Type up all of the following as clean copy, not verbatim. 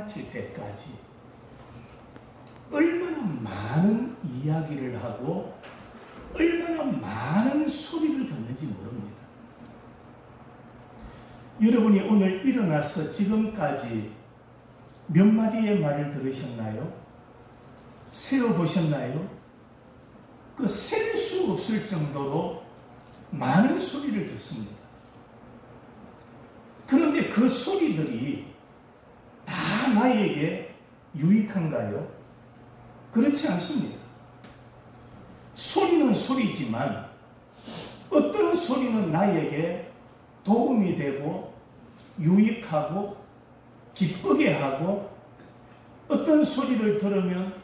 마칠 때까지 얼마나 많은 이야기를 하고 얼마나 많은 소리를 듣는지 모릅니다. 여러분이 오늘 일어나서 지금까지 몇 마디의 말을 들으셨나요? 세어보셨나요? 그 셀 수 없을 정도로 많은 소리를 듣습니다. 그런데 그 소리들이 다 나에게 유익한가요? 그렇지 않습니다. 소리는 소리지만 어떤 소리는 나에게 도움이 되고 유익하고 기쁘게 하고 어떤 소리를 들으면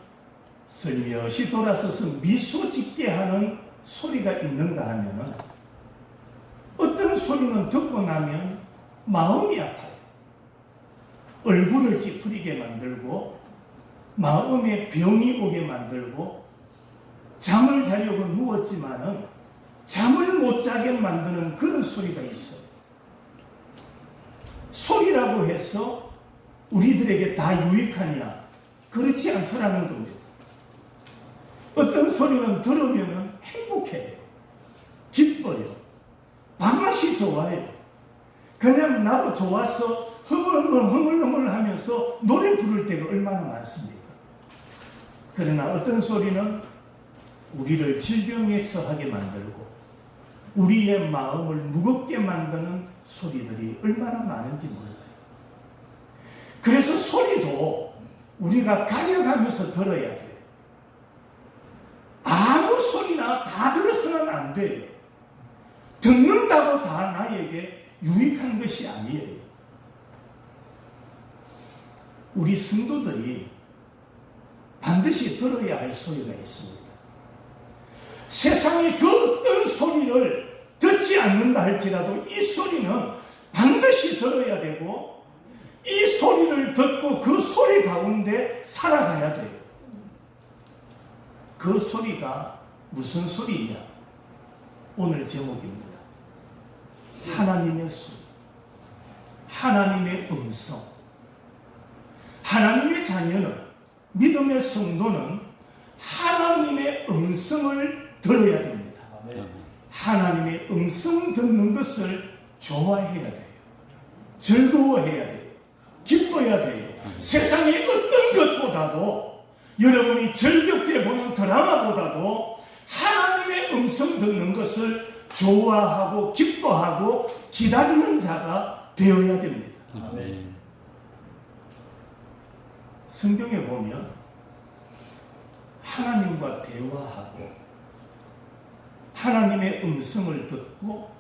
슬며시 돌아서서 미소 짓게 하는 소리가 있는가 하면 어떤 소리는 듣고 나면 마음이 아파요. 얼굴을 찌푸리게 만들고 마음에 병이 오게 만들고 잠을 자려고 누웠지만은 잠을 못 자게 만드는 그런 소리가 있어요. 소리라고 해서 우리들에게 다 유익하냐? 그렇지 않더라는 겁니다. 어떤 소리는 들으면 행복해요. 기뻐요. 밥맛이 좋아요. 그냥 나도 좋아서 흐물흐물 하면서 노래 부를 때가 얼마나 많습니까? 그러나 어떤 소리는 우리를 질병에 처하게 만들고 우리의 마음을 무겁게 만드는 소리들이 얼마나 많은지 몰라요. 그래서 소리도 우리가 가려가면서 들어야 돼요. 아무 소리나 다 들어서는 안 돼요. 듣는다고 다 나에게 유익한 것이 아니에요. 우리 성도들이 반드시 들어야 할 소리가 있습니다. 세상의 그 어떤 소리를 듣지 않는다 할지라도 이 소리는 반드시 들어야 되고 이 소리를 듣고 그 소리 가운데 살아가야 돼요. 그 소리가 무슨 소리냐? 오늘 제목입니다. 하나님의 소리, 하나님의 음성. 하나님의 자녀는, 믿음의 성도는 하나님의 음성을 들어야 됩니다. 하나님의 음성 듣는 것을 좋아해야 돼요. 즐거워해야 돼요. 기뻐야 돼요. 세상의 어떤 것보다도 여러분이 즐겁게 보는 드라마보다도 하나님의 음성 듣는 것을 좋아하고 기뻐하고 기다리는 자가 되어야 됩니다. 아멘. 성경에 보면 하나님과 대화하고 하나님의 음성을 듣고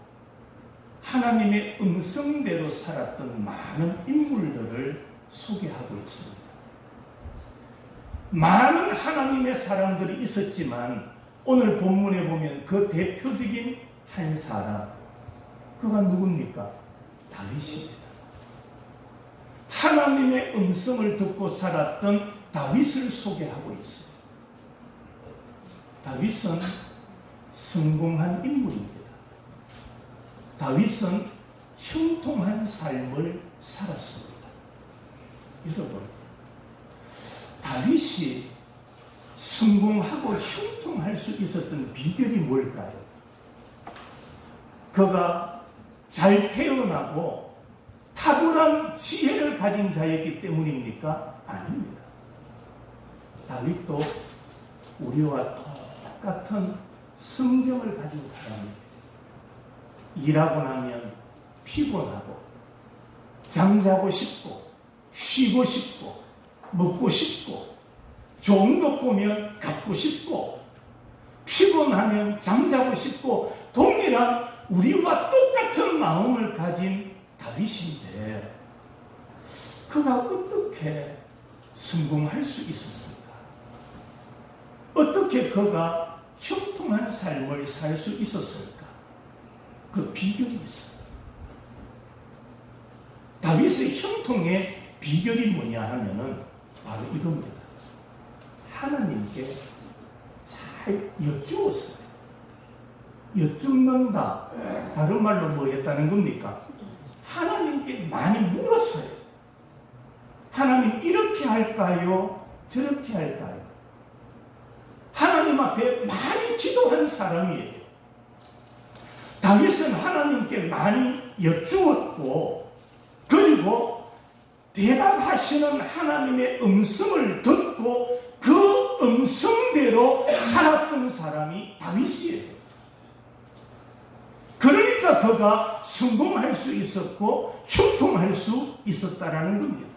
하나님의 음성대로 살았던 많은 인물들을 소개하고 있습니다. 많은 하나님의 사람들이 있었지만 오늘 본문에 보면 그 대표적인 한 사람, 그가 누굽니까? 다윗입니다. 하나님의 음성을 듣고 살았던 다윗을 소개하고 있어요. 다윗은 성공한 인물입니다. 다윗은 형통한 삶을 살았습니다. 여러분, 다윗이 성공하고 형통할 수 있었던 비결이 뭘까요? 그가 잘 태어나고 탁월한 지혜를 가진 자였기 때문입니까? 아닙니다. 다윗도 우리와 똑같은 성정을 가진 사람입니다. 일하고 나면 피곤하고 잠자고 싶고 쉬고 싶고 먹고 싶고 좋은 것 보면 갖고 싶고 피곤하면 잠자고 싶고 동일한 우리와 똑같은 마음을 가진 다윗인데 그가 어떻게 성공할 수 있었을까? 어떻게 그가 형통한 삶을 살 수 있었을까? 그 비결이 있어요. 다윗의 형통의 비결이 뭐냐 하면은 바로 이겁니다. 하나님께 잘 여쭈었어요. 여쭙는다. 다른 말로 뭐 했다는 겁니까? 하나님께 많이 물었어요. 하나님 하나님 이렇게 할까요? 저렇게 할까요? 하나님 앞에 많이 기도한 사람이에요. 다윗은 하나님께 많이 여쭈었고, 그리고 대답하시는 하나님의 음성을 듣고 그 음성대로 살았던 사람이 다윗이에요. 그러니까 그가 성공할 수 있었고 형통할 수 있었다라는 겁니다.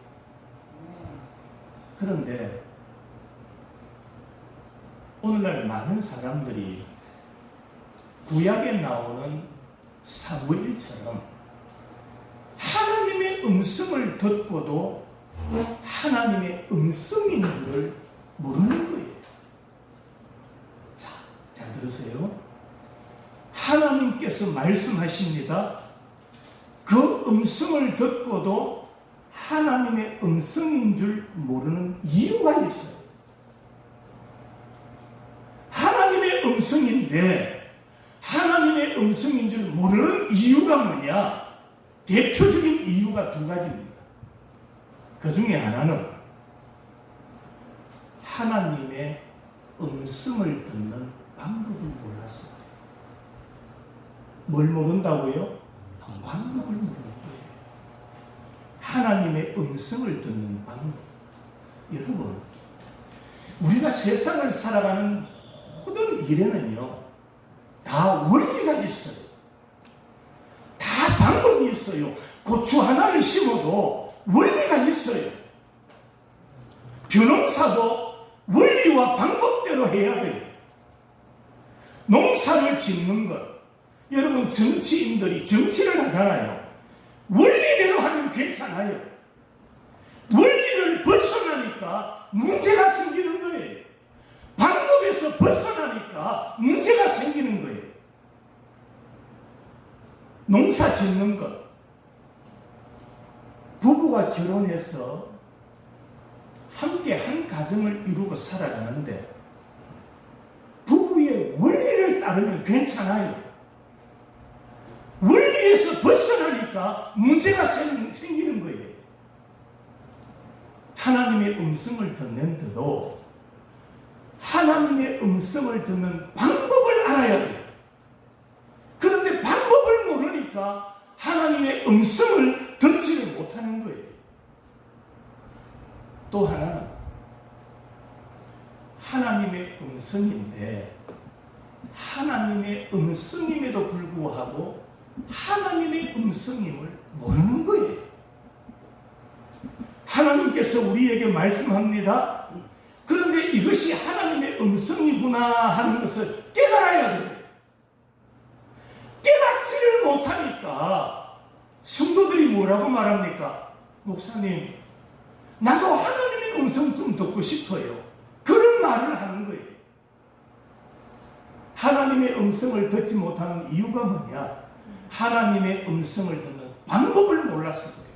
그런데 오늘날 많은 사람들이 구약에 나오는 사무엘처럼 하나님의 음성을 듣고도 하나님의 음성인 줄을 모르는 거예요. 자, 잘 들으세요. 하나님께서 말씀하십니다. 그 음성을 듣고도 하나님의 음성인 줄 모르는 이유가 있어요. 하나님의 음성인데 하나님의 음성인 줄 모르는 이유가 뭐냐? 대표적인 이유가 두 가지입니다. 그 중에 하나는 하나님의 음성을 듣는 방법을 몰랐어요. 뭘 모른다고요? 방법을 모르는 거예요. 하나님의 음성을 듣는 방법. 여러분, 우리가 세상을 살아가는 모든 일에는요, 다 원리가 있어요. 다 방법이 있어요. 고추 하나를 심어도 원리가 있어요. 벼농사도 원리와 방법대로 해야 돼요. 농사를 짓는 것, 여러분 정치인들이 정치를 하잖아요. 원리대로 하면 괜찮아요. 원리를 벗어나니까 문제가 생기는 거예요. 방법에서 벗어나니까 문제가 생기는 거예요. 농사 짓는 것, 부부가 결혼해서 함께 한 가정을 이루고 살아가는데 부부의 원리를 따르면 괜찮아요. 원리에서 벗어나니까 문제가 생기는 거예요. 하나님의 음성을 듣는데도 하나님의 음성을 듣는 방법을 알아야 돼요. 그런데 방법을 모르니까 하나님의 음성을 듣지를 못하는 거예요. 또 하나는 하나님의 음성인데 하나님의 음성임에도 불구하고 하나님의 음성임을 모르는 거예요. 하나님께서 우리에게 말씀합니다. 그런데 이것이 하나님의 음성이구나 하는 것을 깨달아야 돼요. 깨닫지를 못하니까 성도들이 뭐라고 말합니까? 목사님, 나도 하나님의 음성 좀 듣고 싶어요. 그런 말을 하는 거예요. 하나님의 음성을 듣지 못하는 이유가 뭐냐? 하나님의 음성을 듣는 방법을 몰랐을 거예요.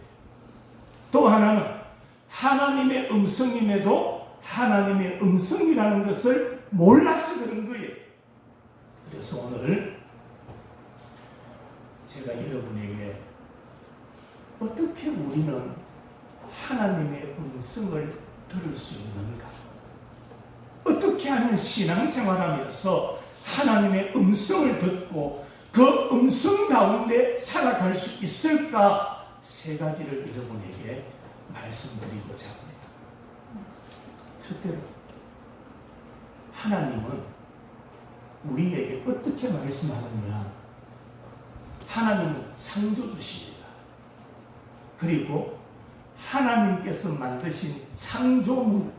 또 하나는 하나님의 음성임에도 하나님의 음성이라는 것을 몰라서 그런 거예요. 그래서 오늘 제가 여러분에게 어떻게 우리는 하나님의 음성을 들을 수 있는가? 어떻게 하면 신앙생활하면서 하나님의 음성을 듣고 그 음성 가운데 살아갈 수 있을까? 세 가지를 여러분에게 말씀드리고자 합니다. 첫째로, 하나님은 우리에게 어떻게 말씀하느냐? 하나님은 창조주십니다. 그리고 하나님께서 만드신 창조물,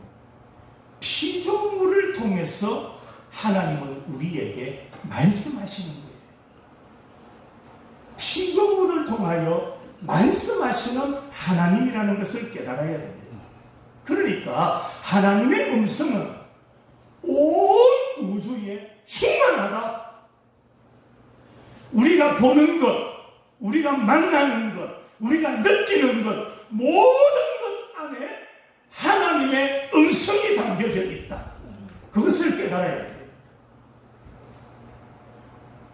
피조물을 통해서 하나님은 우리에게 말씀하시는 거예요. 피조물을 통하여 말씀하시는 하나님이라는 것을 깨달아야 됩니다. 그러니까 하나님의 음성은 온 우주에 충만하다. 우리가 보는 것, 우리가 만나는 것, 우리가 느끼는 것, 모든 것 안에 하나님의 음성이 담겨져 있다. 그것을 깨달아야 돼요.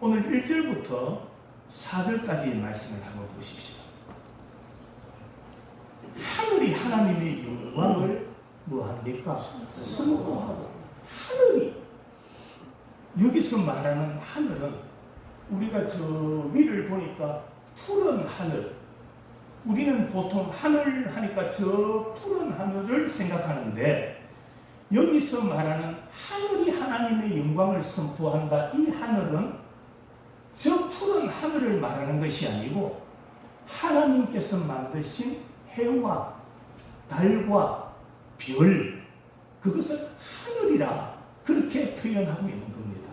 오늘 1절부터 4절까지의 말씀을 한번 보십시오. 하늘이 하나님의 영광을 뭐합니까? 선포하고. 하늘이, 여기서 말하는 하늘은 우리가 저 위를 보니까 푸른 하늘, 우리는 보통 하늘 하니까 저 푸른 하늘을 생각하는데, 여기서 말하는 하늘이 하나님의 영광을 선포한다, 이 하늘은 저 푸른 하늘을 말하는 것이 아니고 하나님께서 만드신 해와 달과 별, 그것을 하늘이라 그렇게 표현하고 있는 겁니다.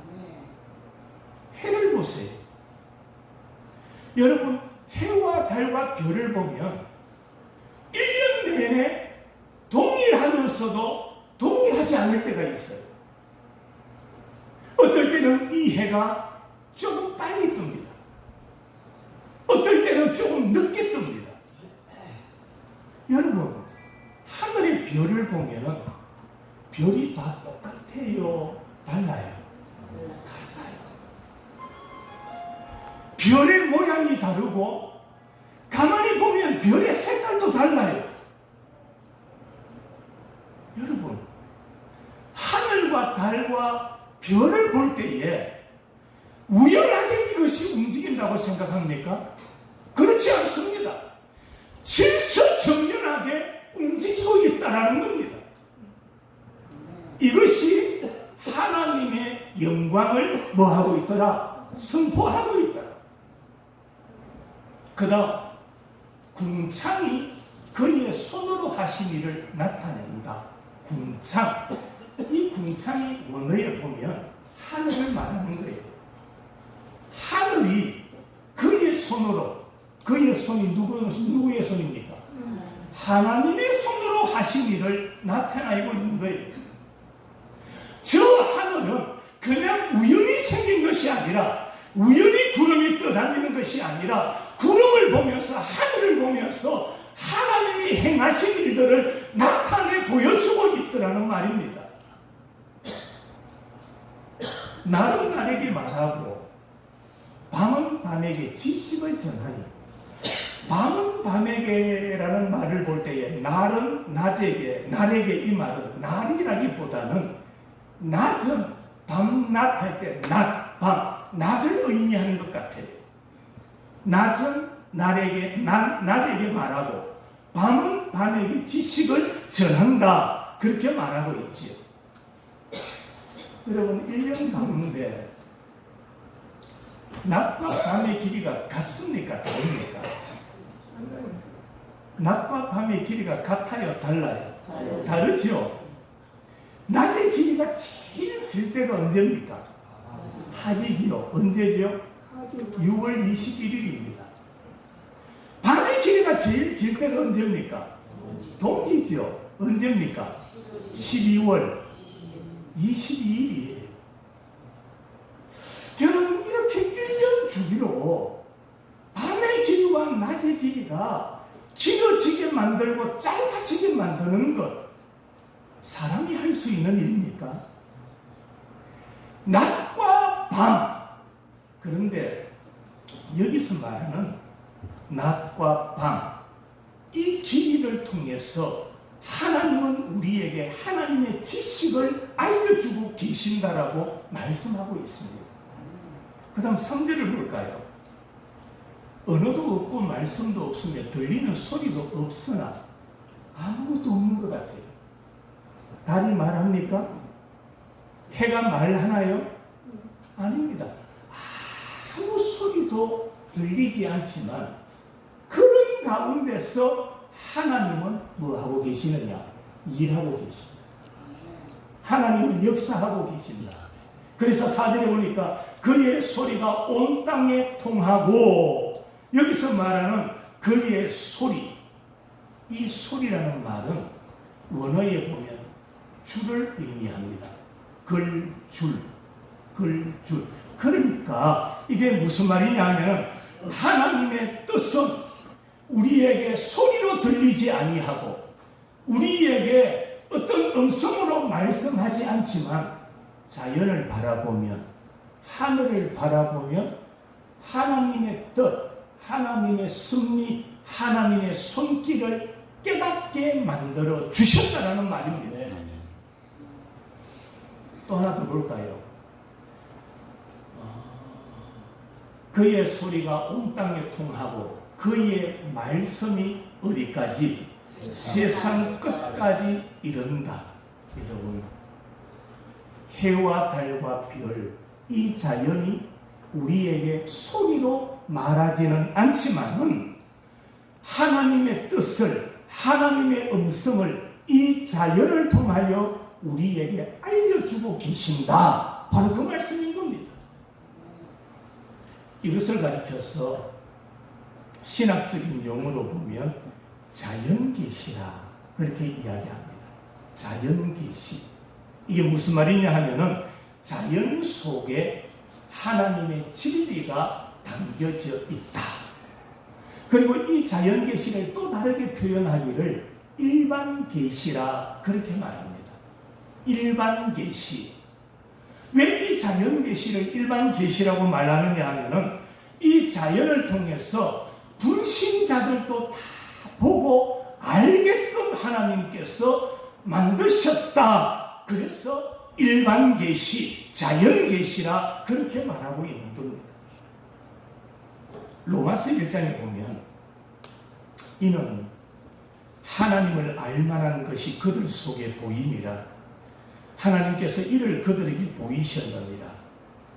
해를 보세요. 여러분, 해와 달과 별을 보면 1년 내내 동일하면서도 동일하지 않을 때가 있어요. 어떨 때는 이 해가 조금 빨리 뜹니다. 어떨 때는 조금 늦게 뜹니다. 여러분, 하늘의 별을 보면 별이 다 똑같아요? 달라요? 별의 모양이 다르고 가만히 보면 별의 색깔도 달라요. 여러분, 하늘과 달과 별을 볼 때에 우연하게 이것이 움직인다고 생각합니까? 그렇지 않습니다. 질서정연하게 움직이고 있다는 겁니다. 이것이 하나님의 영광을 뭐하고 있더라? 선포하고 있더라. 그 다음, 궁창이 그의 손으로 하신 일을 나타낸다. 궁창. 이 궁창이 원어에 보면 하늘을 말하는 거예요. 하늘이 그의 손으로, 그의 손이 누구의 손입니까? 하나님의 손으로 하신 일을 나타내고 있는 거예요. 저 하늘은 그냥 우연히 생긴 것이 아니라, 우연히 구름이 떠다니는 것이 아니라, 구름을 보면서, 하늘을 보면서 하나님이 행하신 일들을 나타내 보여주고 있더라는 말입니다. 날은 날에게 말하고 밤은 밤에게 지식을 전하니, 밤은 밤에게라는 말을 볼 때에 날은 낮에게, 날에게, 이 말은 날이라기보다는 낮은 밤낮 할 때 낮, 밤, 낮을 의미하는 것 같아요. 낮은 날에게, 낮에게 말하고 밤은 밤에게 지식을 전한다, 그렇게 말하고 있지요. 여러분, 1년 가운데 낮과 밤의 길이가 같습니까? 다릅니까? 낮과 밤의 길이가 같아요? 달라요? 다르죠? 낮의 길이가 제일 길 때가 언제입니까? 하지지요. 언제지요? 6월 21일입니다. 밤의 길이가 제일 길 때가 언제입니까? 동지지요. 언제입니까? 12월 22일이에요. 여러분, 이렇게 1년 주기로 밤의 길이와 낮의 길이가 길어지게 만들고 짧아지게 만드는 것, 사람이 할 수 있는 일입니까? 낮과 밤. 그런데 여기서 말하는 낮과 밤, 이 길이를 통해서 하나님은 우리에게 하나님의 지식을 알려주고 계신다라고 말씀하고 있습니다. 그 다음 3절을 볼까요? 언어도 없고 말씀도 없으며 들리는 소리도 없으나 아무것도 없는 것 같아요. 달이 말합니까? 해가 말하나요? 아닙니다. 아무 소리도 들리지 않지만 그런 가운데서 하나님은 뭐하고 계시느냐? 일하고 계십니다. 하나님은 역사하고 계십니다. 그래서 4절에 보니까 그의 소리가 온 땅에 통하고, 여기서 말하는 그의 소리, 이 소리라는 말은 원어에 보면 줄을 의미합니다. 글줄. 그러니까 이게 무슨 말이냐 하면, 하나님의 뜻은 우리에게 소리로 들리지 아니하고 우리에게 어떤 음성으로 말씀하지 않지만 자연을 바라보면, 하늘을 바라보면 하나님의 뜻, 하나님의 섭리, 하나님의 손길을 깨닫게 만들어 주셨다라는 말입니다. 또 하나 더 볼까요? 그의 소리가 온 땅에 통하고 그의 말씀이 어디까지? 세상 끝까지 이른다. 여러분, 해와 달과 별, 이 자연이 우리에게 소리로 말하지는 않지만은 하나님의 뜻을, 하나님의 음성을 이 자연을 통하여 우리에게 알려주고 계신다. 바로 그 말씀인 겁니다. 이것을 가리켜서 신학적인 용어로 보면 자연계시라 그렇게 이야기합니다. 자연계시. 이게 무슨 말이냐 하면은 자연 속에 하나님의 진리가 담겨져 있다. 그리고 이 자연계시를 또 다르게 표현하기를 일반계시라 그렇게 말합니다. 일반계시. 왜 이 자연계시를 일반계시라고 말하느냐 하면은 이 자연을 통해서 불신자들도 다 보고 알게끔 하나님께서 만드셨다. 그래서 일반계시, 자연계시라 그렇게 말하고 있는 겁니다. 로마서 1장에 보면 이는 하나님을 알만한 것이 그들 속에 보임이라 하나님께서 이를 그들에게 보이셨느니라.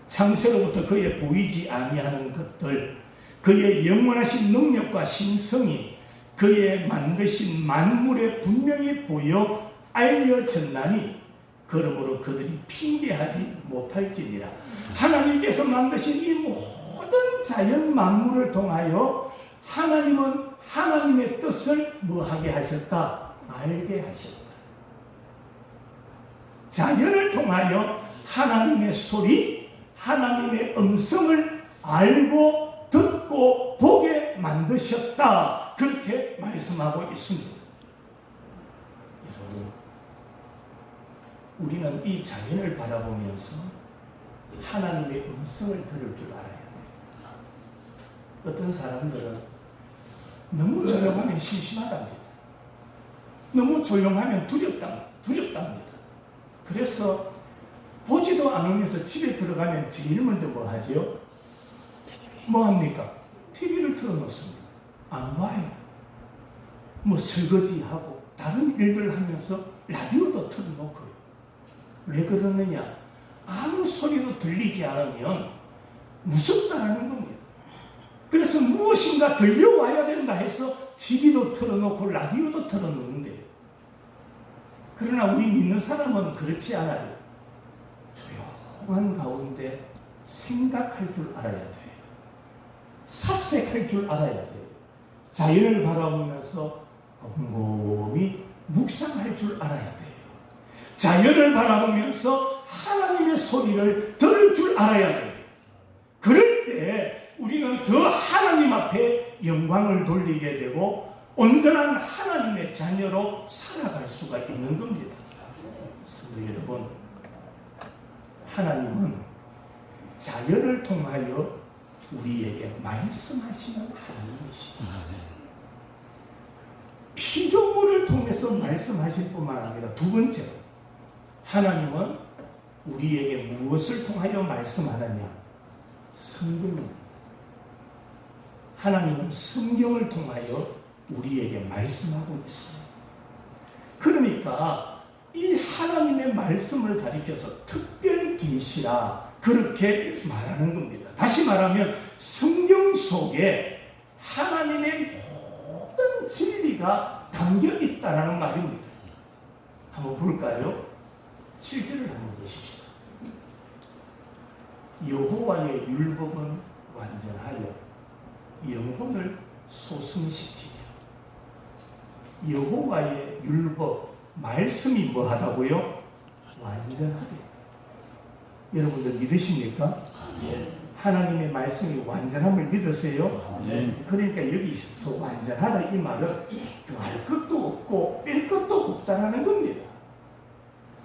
창세로부터 그의 보이지 아니하는 것들, 그의 영원하신 능력과 신성이 그의 만드신 만물에 분명히 보여 알려졌나니 그러므로 그들이 핑계하지 못할지니라. 하나님께서 만드신 이 모든 자연 만물을 통하여 하나님은 하나님의 뜻을 뭐하게 하셨다? 알게 하셨다. 자연을 통하여 하나님의 소리, 하나님의 음성을 알고 듣고 보게 만드셨다. 그렇게 말씀하고 있습니다. 여러분, 우리는 이 자연을 바라보면서 하나님의 음성을 들을 줄 알아야 돼요. 어떤 사람들은 너무 조용하면 심심하답니다. 너무 조용하면 두렵답니다. 그래서 보지도 않으면서 집에 들어가면 제일 먼저 뭐 하지요? 뭐 합니까? TV를 틀어놓습니다. 안 와요. 뭐 설거지하고 다른 일들 하면서 라디오도 틀어놓고요. 왜 그러느냐? 아무 소리도 들리지 않으면 무섭다라는 겁니다. 그래서 무엇인가 들려와야 된다 해서 TV도 틀어놓고 라디오도 틀어놓는데, 그러나 우리 믿는 사람은 그렇지 않아요. 조용한 가운데 생각할 줄 알아야 돼요. 사색할 줄 알아야 돼요. 자연을 바라보면서 곰곰이 묵상할 줄 알아야 돼요. 자연을 바라보면서 하나님의 소리를 들을 줄 알아야 돼요. 그럴 때 우리는 더 하나님 앞에 영광을 돌리게 되고 온전한 하나님의 자녀로 살아갈 수가 있는 겁니다. 성도 여러분, 하나님은 자연을 통하여 우리에게 말씀하시는 하나님이십니다. 피조물을 통해서 말씀하실 뿐만 아니라 두 번째로 하나님은 우리에게 무엇을 통하여 말씀하느냐? 성경입니다. 하나님은 성경을 통하여 우리에게 말씀하고 있어요. 그러니까 이 하나님의 말씀을 가리켜서 특별 계시라 그렇게 말하는 겁니다. 다시 말하면 성경 속에 하나님의 모든 진리가 담겨 있다는 말입니다. 한번 볼까요? 7절을 한번 보십시오. 여호와의 율법은 완전하여 영혼을 소승시키며, 여호와의 율법 말씀이 뭐하다고요? 완전하대. 여러분들 믿으십니까? 네. 하나님의 말씀이 완전함을 믿으세요? 네. 그러니까 여기서 완전하다 이 말은 더할 것도 없고 뺄 것도 없다라는 겁니다.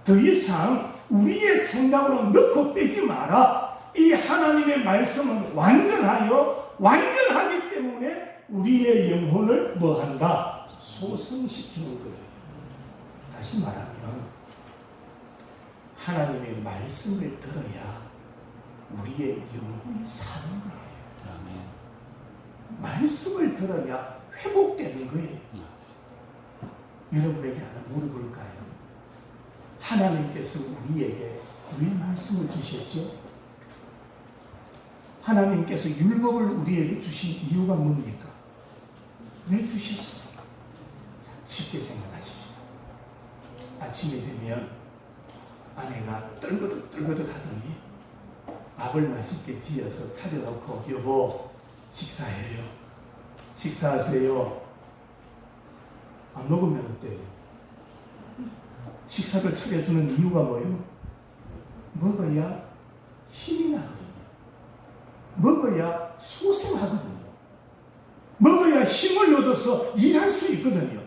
더 이상 우리의 생각으로 넣고 빼지 마라. 이 하나님의 말씀은 완전하기 때문에 우리의 영혼을 뭐한다? 소생시키는 거예요. 다시 말하면 하나님의 말씀을 들어야 우리의 영혼이 사는 거예요. 말씀을 들어야 회복되는 거예요. 여러분에게 하나 물어볼까요? 하나님께서 우리에게 왜 말씀을 주셨죠? 하나님께서 율법을 우리에게 주신 이유가 뭡니까? 왜 주셨어요? 쉽게 생각하십시오. 아침이 되면 아내가 떨거덕 하더니 밥을 맛있게 지어서 차려놓고 여보 식사해요. 식사하세요. 안 먹으면 어때요? 식사를 차려주는 이유가 뭐예요? 먹어야 힘이 나거든요. 먹어야 소생하거든요. 먹어야 힘을 얻어서 일할 수 있거든요.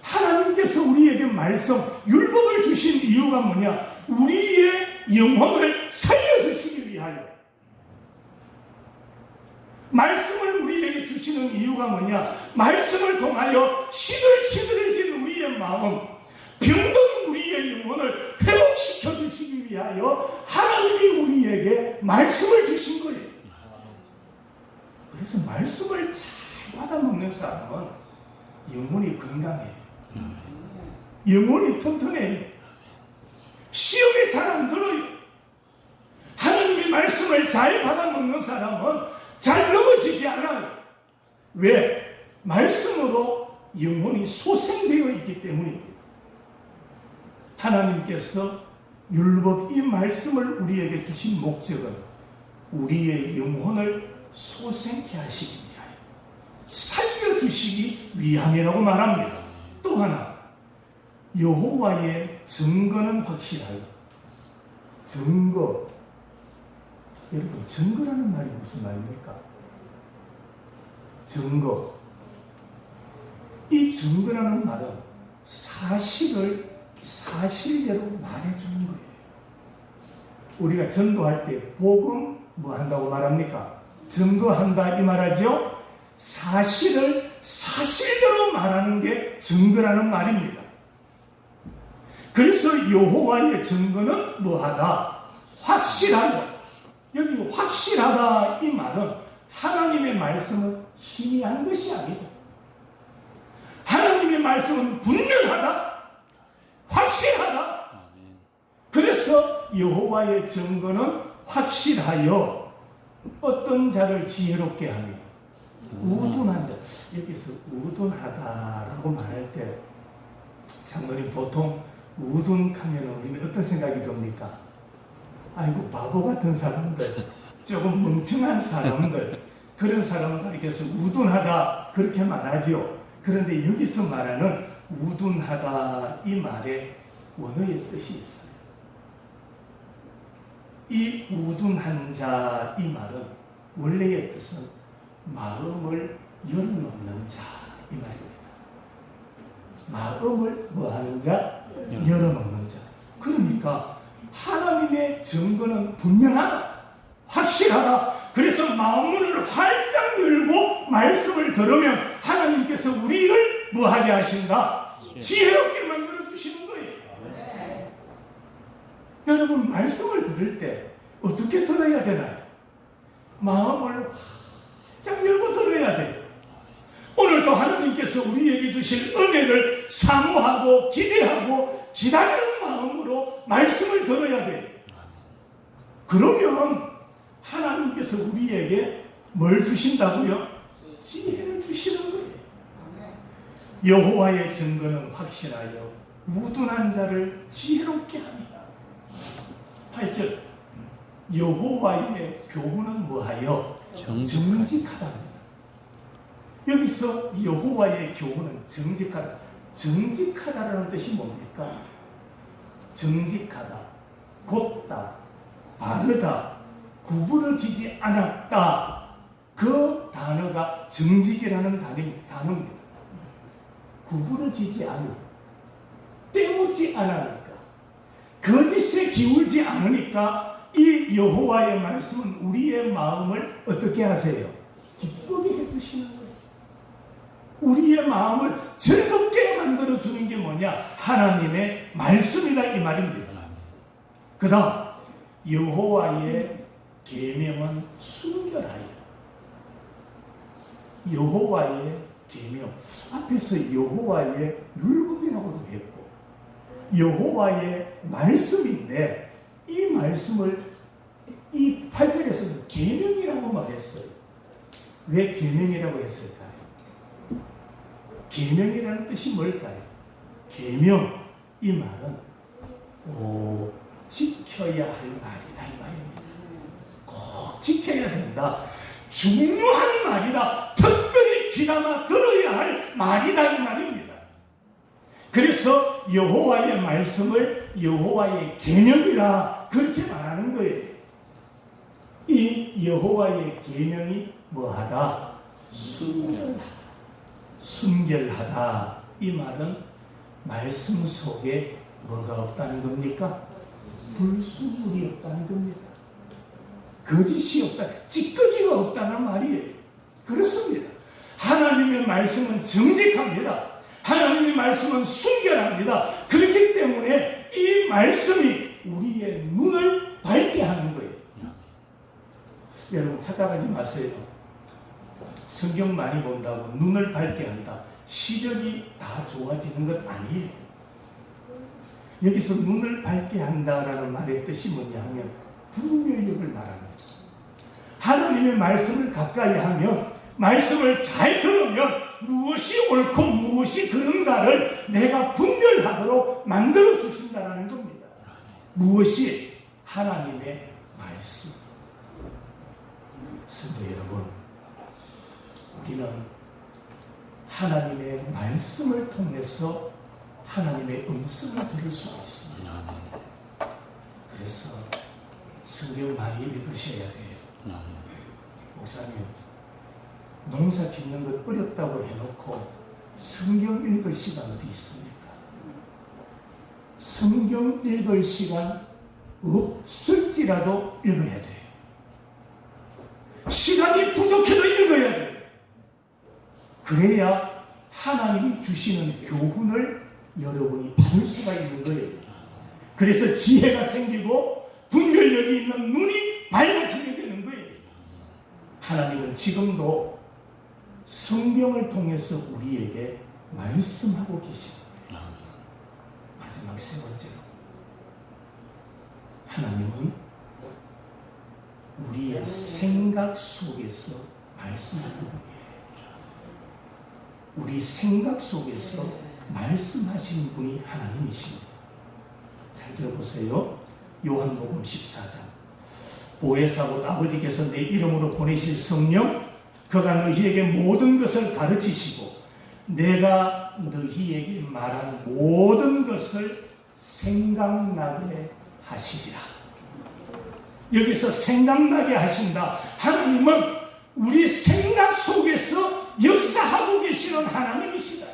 하나님께서 우리에게 말씀, 율법을 주신 이유가 뭐냐? 우리의 영혼을 살려주시기 위하여. 말씀을 우리에게 주시는 이유가 뭐냐? 말씀을 통하여 시들시들해진 우리의 마음, 병든 우리의 영혼을 회복시켜 주시기 위하여 하나님이 우리에게 말씀을 주신 거예요. 그래서 말씀을 잘 받아먹는 사람은 영혼이 건강해요. 영혼이 튼튼해요. 시험이 잘 안 들어요. 하나님의 말씀을 잘 받아먹는 사람은 잘 넘어지지 않아요. 왜? 말씀으로 영혼이 소생되어 있기 때문입니다. 하나님께서 율법 이 말씀을 우리에게 주신 목적은 우리의 영혼을 소생케 하시기 위하여, 살려주시기 위함이라고 말합니다. 또 하나, 여호와의 증거는 확실하여. 증거. 여러분, 증거라는 말이 무슨 말입니까? 증거. 이 증거라는 말은 사실을 사실대로 말해주는 거예요. 우리가 전도할 때 복음 뭐 한다고 말합니까? 증거한다 이 말하죠? 사실을 사실대로 말하는 게 증거라는 말입니다. 그래서 여호와의 증거는 뭐하다? 확실하다. 여기 확실하다 이 말은 하나님의 말씀은 희미한 것이 아니다. 하나님의 말씀은 분명하다. 확실하다. 그래서 여호와의 증거는 확실하여 어떤 자를 지혜롭게 하며 우둔한 자. 여기서 우둔하다라고 말할 때 장로님 보통 우둔하면 우리는 어떤 생각이 듭니까? 아이고 바보 같은 사람들, 조금 멍청한 사람들, 그런 사람을 가리켜서 우둔하다 그렇게 말하죠. 그런데 여기서 말하는 우둔하다 이 말에 원어의 뜻이 있어요. 이 우둔한 자 이 말은 원래의 뜻은 마음을 열어놓는 자 이 말입니다. 마음을 뭐하는 자? 열어놓는 자. 그러니까 하나님의 증거는 분명하다. 확실하다. 그래서 마음문을 활짝 열고 말씀을 들으면 하나님께서 우리를 뭐하게 하신다? 지혜롭게 만들어주시는 거예요. 여러분, 말씀을 들을 때 어떻게 들어야 되나요? 마음을 활짝 열고 들어야 돼요. 오늘도 하나님께서 우리에게 주실 은혜를 사모하고 기대하고 기다리는 마음으로 말씀을 들어야 돼요. 그러면 하나님께서 우리에게 뭘 주신다고요? 지혜를 주시는 거예요. 여호와의 증거는 확실하여 우둔한 자를 지혜롭게 합니다. 8절 여호와의 교훈은 뭐하여? 정직하다. 여기서 여호와의 교훈은 정직하다. 정직하다라는 뜻이 뭡니까? 정직하다, 곧다, 바르다, 구부러지지 않았다. 그 단어가 정직이라는 단어입니다. 구부러지지 않으, 때묻지 않으니까, 거짓에 기울지 않으니까 이 여호와의 말씀은 우리의 마음을 어떻게 하세요? 기쁘게 해주시는 거예요. 우리의 마음을 즐겁게 만들어주는 게 뭐냐? 하나님의 말씀이다 이 말입니다. 그 다음 여호와의 계명은 순결하여. 여호와의 계명, 앞에서 여호와의 율법이라고도 했고 여호와의 말씀인데 이 말씀을 이 8절에서는 계명이라고 말했어요. 왜 계명이라고 했을까요? 계명이라는 뜻이 뭘까요? 계명, 이 말은 지켜야 할 말이다 이 말입니다. 꼭 지켜야 된다. 중요한 말이다. 특별히 귀담아 들어야 할 말이다 이 말입니다. 그래서 여호와의 말씀을 여호와의 계명이라 그렇게 말하는 거예요. 이 여호와의 계명이 뭐하다? 순결하다. 이 말은 말씀 속에 뭐가 없다는 겁니까? 불순물이 없다는 겁니다. 거짓이 없다, 찌꺼기가 없다는 말이에요. 그렇습니다. 하나님의 말씀은 정직합니다. 하나님의 말씀은 순결합니다. 그렇기 때문에 이 말씀이 우리의 눈을 밝게 하는 거예요. 여러분 착각하지 마세요. 성경 많이 본다고 눈을 밝게 한다, 시력이 다 좋아지는 것 아니에요. 여기서 눈을 밝게 한다라는 말의 뜻이 뭐냐 하면 분별력을 말합니다. 하나님의 말씀을 가까이 하면, 말씀을 잘 들으면 무엇이 옳고 무엇이 그른가를 내가 분별하도록 만들어 주신다는 겁니다. 무엇이? 하나님의 말씀. 성도 여러분, 우리는 하나님의 말씀을 통해서 하나님의 음성을 들을 수가 있습니다. 그래서 성경 많이 읽으셔야 돼요. 목사님, 농사 짓는 것 어렵다고 해놓고 성경 읽을 시간 어디 있습니까? 성경 읽을 시간 없을지라도 읽어야 돼요. 시간이 부족해도 읽어야 돼요. 그래야 하나님이 주시는 교훈을 여러분이 받을 수가 있는 거예요. 그래서 지혜가 생기고 분별력이 있는 눈이 밝아지게 되는 거예요. 하나님은 지금도 성경을 통해서 우리에게 말씀하고 계십니다. 마지막 세 번째로, 하나님은 우리의 생각 속에서 말씀하는 분이에요. 우리 생각 속에서 말씀하시는 분이 하나님이십니다. 잘 들어보세요. 요한복음 14장. 보혜사 곧 아버지께서 내 이름으로 보내실 성령, 그가 너희에게 모든 것을 가르치시고 내가 너희에게 말한 모든 것을 생각나게 하시리라. 여기서 생각나게 하신다. 하나님은 우리 생각 속에서 역사하고 계시는 하나님이시다.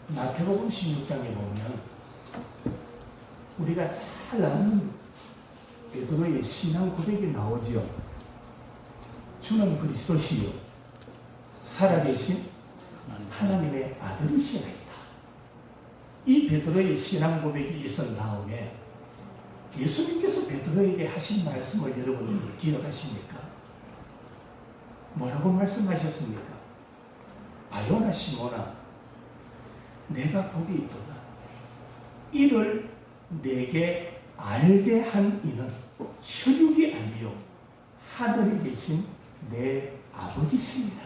마태복음 16장에 보면 우리가 잘 아는 베드로의 신앙 고백이 나오지요. 주는 그리스도시요 살아계신 하나님의 아들이시라이다. 이 베드로의 신앙 고백이 있은 다음에 예수님께서 베드로에게 하신 말씀을 여러분이 기억하십니까? 뭐라고 말씀하셨습니까? 바요나 시몬아, 내가 복이 있도다. 이를 내게 알게 한 이는 혈육이 아니요 하늘에 계신 내 아버지십니다.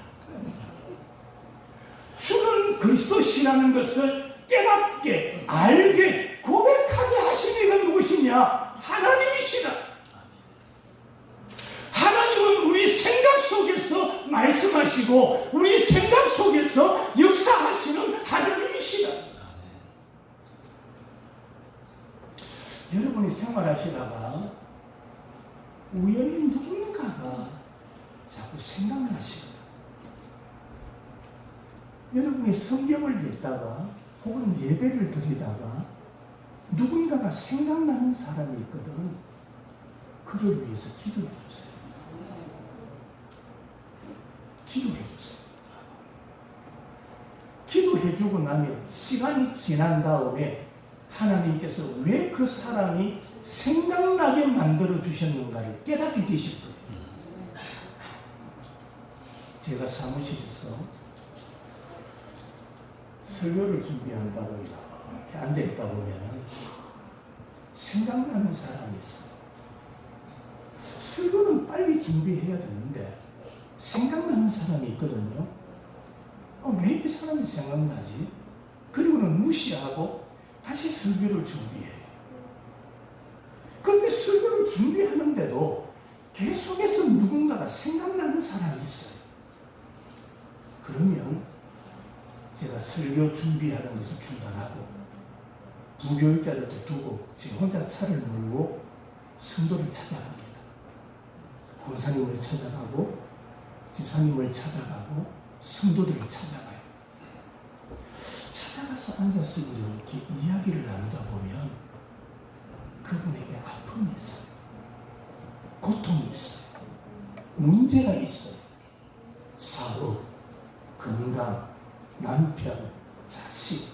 주는 그리스도시라는 것을 깨닫게, 알게, 고백하게 하신 이가 누구시냐? 하나님이시다. 하나님은 우리 생각 속에서 말씀하시고 우리 생각 속에서 역사하시는 하나님이시다. 여러분이 생활하시다가 우연히 누군가가 자꾸 생각나시거나, 여러분이 성경을 읽다가 혹은 예배를 드리다가 누군가가 생각나는 사람이 있거든. 그를 위해서 기도해 주세요. 기도해 주세요. 기도해 주고 나면 시간이 지난 다음에 하나님께서 왜 그 사람이 생각나게 만들어 주셨는가를 깨닫게 되실 거예요. 제가 사무실에서 설교를 준비한다고 이렇게 앉아있다 보면 생각나는 사람이 있어요. 설교는 빨리 준비해야 되는데 생각나는 사람이 있거든요. 왜 이 사람이 생각나지? 그리고는 무시하고 다시 설교를 준비해요. 그런데 설교를 준비하는데도 계속해서 누군가가 생각나는 사람이 있어요. 그러면 제가 설교 준비하는 것을 중단하고 부교육자들도 두고 제가 혼자 차를 몰고 성도를 찾아갑니다. 권사님을 찾아가고 집사님을 찾아가고 성도들을 찾아가요. 찾아가서 앉아서 이렇게 이야기를 나누다 보면 그분에게 아픔이 있어요. 고통이 있어요. 문제가 있어요. 사업, 건강, 남편, 자식,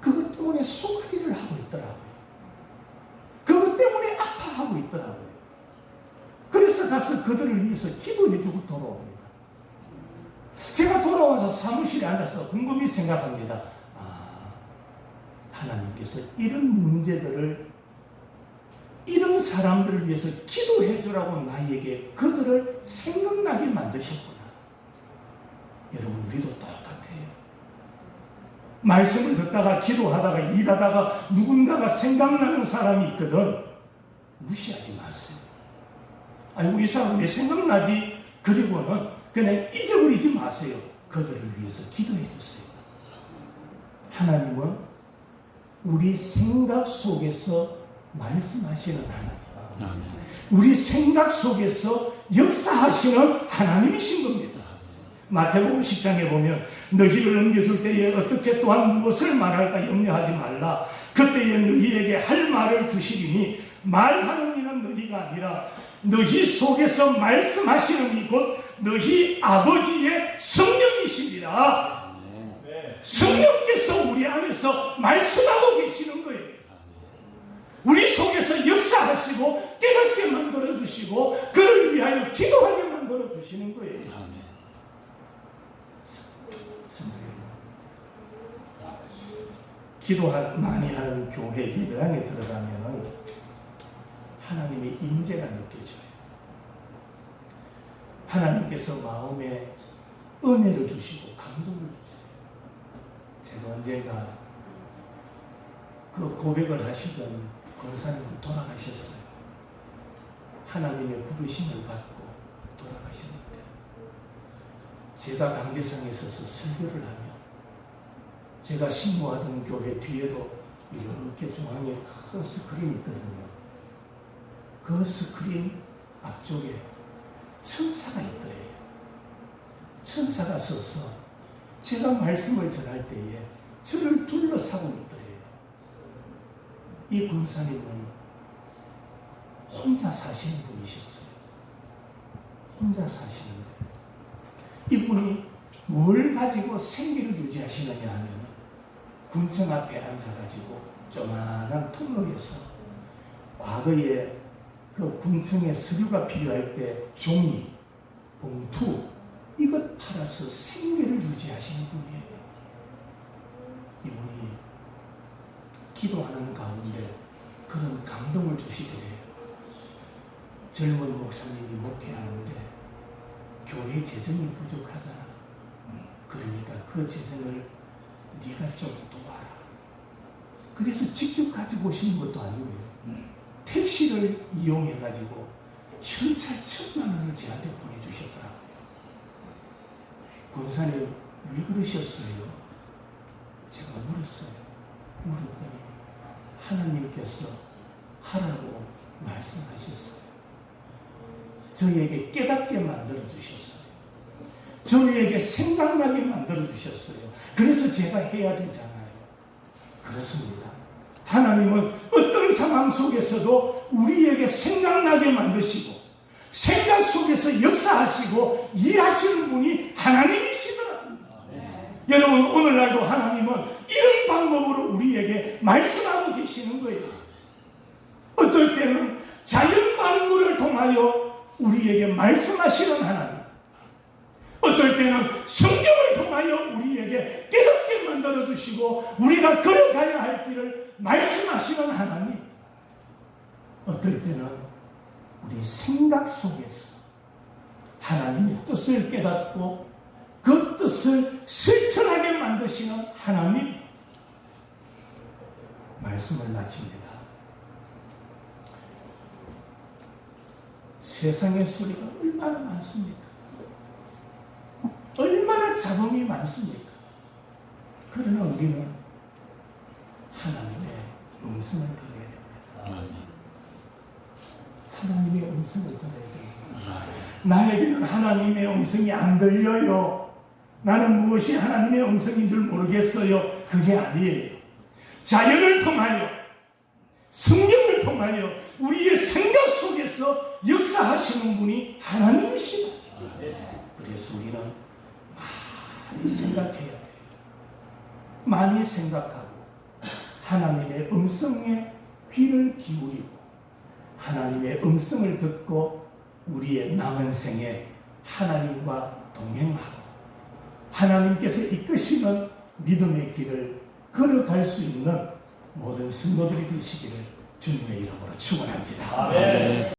그것 때문에 소갈이를 하고 있더라고요. 그것 때문에 아파하고 있더라고요. 그래서 가서 그들을 위해서 기도해주고 돌아옵니다. 제가 돌아와서 사무실에 앉아서 곰곰이 생각합니다. 하나님께서 이런 문제들을, 이런 사람들을 위해서 기도해주라고 나에게 그들을 생각나게 만드셨구나. 여러분, 우리도 똑같아요. 말씀을 듣다가 기도하다가 일하다가 누군가가 생각나는 사람이 있거든. 무시하지 마세요. 아이고, 이 사람 왜 생각나지? 그리고는 그냥 잊어버리지 마세요. 그들을 위해서 기도해 주세요. 하나님은 우리 생각 속에서 말씀하시는 하나님, 우리 생각 속에서 역사하시는 하나님이신 겁니다. 마태복음 10장에 보면 너희를 넘겨줄 때에 어떻게 또한 무엇을 말할까 염려하지 말라. 그때에 너희에게 할 말을 주시리니 말하는 이는 너희가 아니라 너희 속에서 말씀하시는 이곳 너희 아버지의 성령이시니라. 성령께서 우리 안에서 말씀하고 계시는 거예요. 우리 속에서 역사하시고 깨닫게 만들어주시고 그를 위하여 기도하게 만들어주시는 거예요. 기도 많이 하는 교회 예배당에 들어가면 하나님의 임재가 느껴져요. 하나님께서 마음에 은혜를 주시고 감동을 주세요. 제가 언젠가 그 고백을 하시던 권사님은 돌아가셨어요. 하나님의 부르심을 받고 돌아가셨는데 제가 강대상에 서서 설교를 하며 제가 신고하던 교회 뒤에도 이렇게 중앙에 큰 스크린이 있거든요. 그 스크린 앞쪽에 천사가 있더래요. 천사가 서서 제가 말씀을 전할 때에 저를 둘러싸고 있더래요. 이 권사님은 혼자 사시는 분이셨어요. 혼자 사시는데 이분이 뭘 가지고 생계를 유지하시느냐 하면 군청 앞에 앉아가지고 조만한 통로에서 과거에 그 군청에 서류가 필요할 때 종이, 봉투 이것 팔아서 생계를 유지하시는 분이에요. 이분이 기도하는 가운데 그런 감동을 주시더래요. 젊은 목사님이 목회하는데 교회 재정이 부족하잖아. 그러니까 그 재정을 네가 좀 도와라. 그래서 직접 가지고 오시는 것도 아니고요. 택시를 이용해가지고 현찰 1,000만 원을 저한테 보내주셨더라고요. 권사님 왜 그러셨어요? 제가 물었어요. 물었더니 하나님께서 하라고 말씀하셨어요. 저희에게 깨닫게 만들어주셨어요. 저희에게 생각나게 만들어주셨어요. 그래서 제가 해야 되잖아요. 그렇습니다. 하나님은 어떤 상황 속에서도 우리에게 생각나게 만드시고 생각 속에서 역사하시고 일하시는 분이 하나님이시더라. 여러분, 오늘날도 하나님은 이런 방법으로 우리에게 말씀하고 계시는 거예요. 어떨 때는 자연 만물을 통하여 우리에게 말씀하시는 하나님, 어떨 때는 성경을 통하여 우리에게 깨닫게 만들어주시고 우리가 걸어가야 할 길을 말씀하시는 하나님, 어떨 때는 우리 생각 속에서 하나님의 뜻을 깨닫고 그 뜻을 실천하게 만드시는 하나님, 말씀을 마칩니다. 세상의 소리가 얼마나 많습니까? 얼마나 잡음이 많습니까? 그러나 우리는 하나님의 음성을 들어야 됩니다. 하나님의 음성을 들어야 됩니다. 나에게는 하나님의 음성이 안 들려요. 나는 무엇이 하나님의 음성인 줄 모르겠어요. 그게 아니에요. 자연을 통하여, 성경을 통하여 우리의 생각 속에서 역사하시는 분이 하나님이시다. 그래서 우리는 많이 생각해야 돼요. 많이 생각하고 하나님의 음성에 귀를 기울이고 하나님의 음성을 듣고 우리의 남은 생에 하나님과 동행하고 하나님께서 이끄시는 믿음의 길을 걸어갈 수 있는 모든 성도들이 되시기를 주님의 이름으로 축원합니다. 아멘.